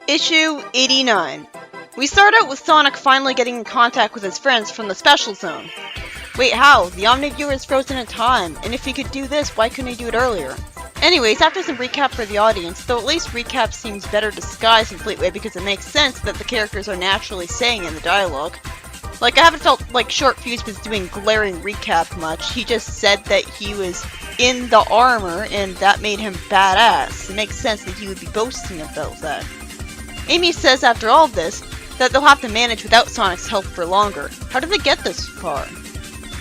Issue 89. We start out with Sonic finally getting in contact with his friends from the Special Zone. Wait, how? The Omniviewer is frozen in time, and if he could do this, why couldn't he do it earlier? Anyways, after some recap for the audience, though at least recap seems better disguised in Fleetway because it makes sense that the characters are naturally saying in the dialogue. Like, I haven't felt like Short Fuse was doing glaring recap much. He just said that he was in the armor, and that made him badass. It makes sense that he would be boasting about that. Amy says after all of this, that they'll have to manage without Sonic's help for longer. How did they get this far?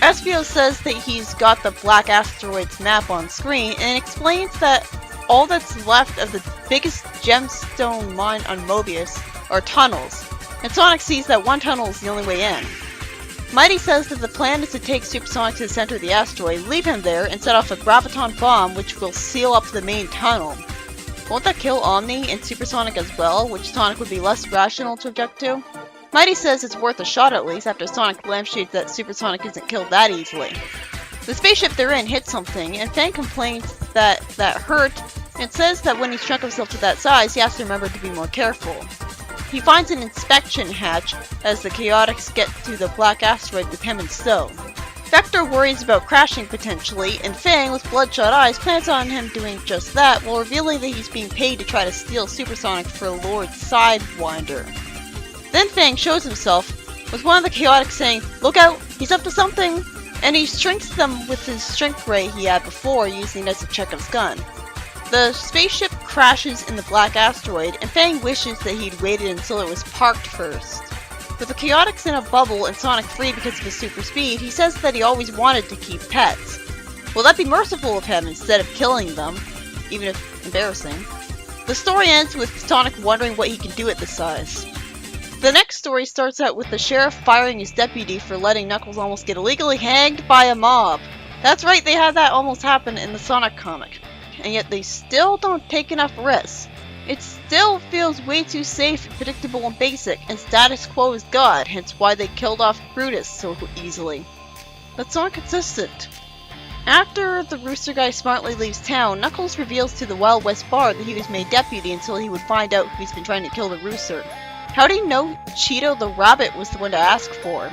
Espio says that he's got the Black Asteroids map on screen, and explains that all that's left of the biggest gemstone mine on Mobius are tunnels, and Sonic sees that one tunnel is the only way in. Mighty says that the plan is to take Supersonic to the center of the asteroid, leave him there, and set off a graviton bomb which will seal up the main tunnel. Won't that kill Omni and Supersonic as well, which Sonic would be less rational to object to? Mighty says it's worth a shot at least after Sonic lampshades that Supersonic isn't killed that easily. The spaceship they're in hits something, and Fang complains that hurt, and says that when he's shrunk himself to that size, he has to remember to be more careful. He finds an inspection hatch as the Chaotix get to the Black Asteroid with him in tow. Vector worries about crashing potentially, and Fang, with bloodshot eyes, plans on him doing just that, while revealing that he's being paid to try to steal Supersonic for Lord Sidewinder. Then Fang shows himself, with one of the Chaotix saying, "Look out, he's up to something!" and he shrinks them with his shrink ray he had before, using it as a Chekhov's gun. The spaceship crashes in the Black Asteroid, and Fang wishes that he'd waited until it was parked first. With the Chaotix in a bubble and Sonic free because of his super speed, he says that he always wanted to keep pets. Will that be merciful of him instead of killing them, even if embarrassing? The story ends with Sonic wondering what he can do at this size. The next story starts out with the sheriff firing his deputy for letting Knuckles almost get illegally hanged by a mob. That's right, they had that almost happen in the Sonic comic. And yet they still don't take enough risks. It still feels way too safe, predictable, and basic, and status quo is God, hence why they killed off Brutus so easily. That's not consistent. After the Rooster guy smartly leaves town, Knuckles reveals to the Wild West Bar that he was made deputy until he would find out who's been trying to kill the Rooster. How did he know Cheeto the Rabbit was the one to ask for?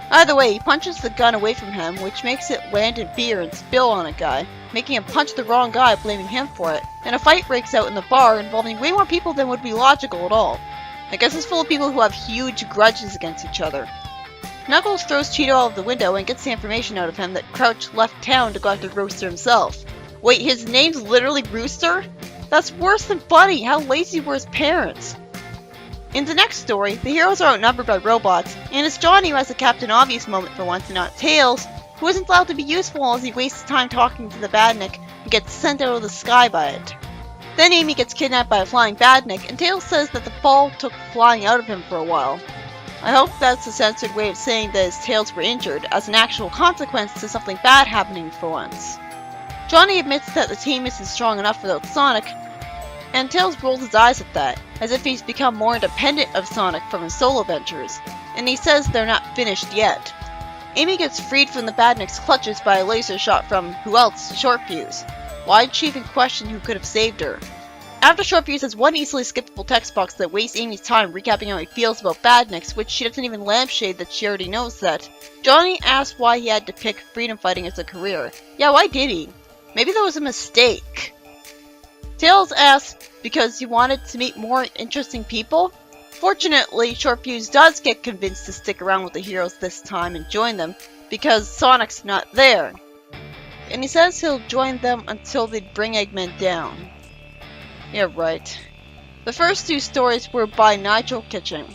Either way, he punches the gun away from him, which makes it land in beer and spill on a guy, making him punch the wrong guy, blaming him for it, and a fight breaks out in the bar involving way more people than would be logical at all. I guess it's full of people who have huge grudges against each other. Knuckles throws Cheeto out of the window and gets the information out of him that Crouch left town to go after Rooster himself. Wait, his name's literally Rooster? That's worse than funny. How lazy were his parents? In the next story, the heroes are outnumbered by robots, and it's Johnny who has the Captain Obvious moment for once and not Tails, who isn't allowed to be useful as he wastes time talking to the Badnik and gets sent out of the sky by it. Then Amy gets kidnapped by a flying Badnik, and Tails says that the fall took flying out of him for a while. I hope that's a censored way of saying that his tails were injured, as an actual consequence to something bad happening for once. Johnny admits that the team isn't strong enough without Sonic, and Tails rolls his eyes at that, as if he's become more independent of Sonic from his solo ventures, and he says they're not finished yet. Amy gets freed from the Badnik's clutches by a laser shot from, who else, Short Fuse. Why'd she even question who could have saved her? After Short Fuse has one easily skippable text box that wastes Amy's time recapping how he feels about Badniks, which she doesn't even lampshade that she already knows that, Johnny asks why he had to pick freedom fighting as a career. Yeah, why did he? Maybe that was a mistake. Tails asks because he wanted to meet more interesting people? Fortunately, Short Fuse does get convinced to stick around with the heroes this time and join them, because Sonic's not there. And he says he'll join them until they bring Eggman down. Yeah, right. The first two stories were by Nigel Kitchen.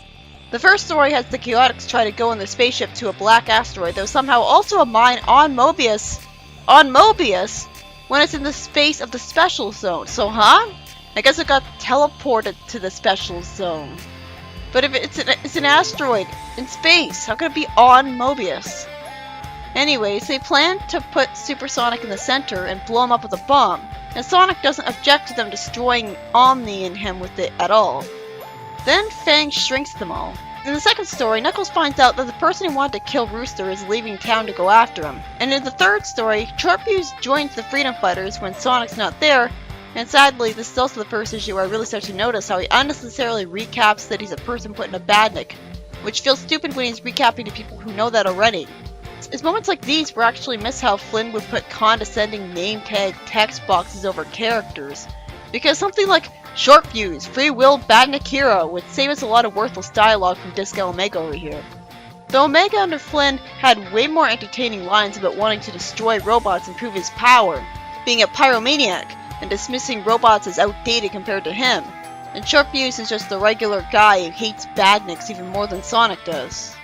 The first story has the Chaotix try to go in the spaceship to a black asteroid that was somehow also a mine on Mobius. On Mobius? When it's in the space of the Special Zone. So, huh? I guess it got teleported to the Special Zone. But if it's an asteroid in space, how could it be on Mobius? Anyways, they plan to put Supersonic in the center and blow him up with a bomb, and Sonic doesn't object to them destroying Omni and him with it at all. Then Fang shrinks them all. In the second story, Knuckles finds out that the person who wanted to kill Rooster is leaving town to go after him. And in the third story, Short Fuse joins the Freedom Fighters when Sonic's not there, And sadly, this is also the first issue where I really start to notice how he unnecessarily recaps that he's a person put in a badnik, which feels stupid when he's recapping to people who know that already. It's moments like these where I actually miss how Flynn would put condescending name tag text boxes over characters, because something like short fuse, free will, badnik hero would save us a lot of worthless dialogue from Disco Omega over here. Though Omega under Flynn had way more entertaining lines about wanting to destroy robots and prove his power, being a pyromaniac, and dismissing robots as outdated compared to him, and Short Fuse is just the regular guy who hates badniks even more than Sonic does.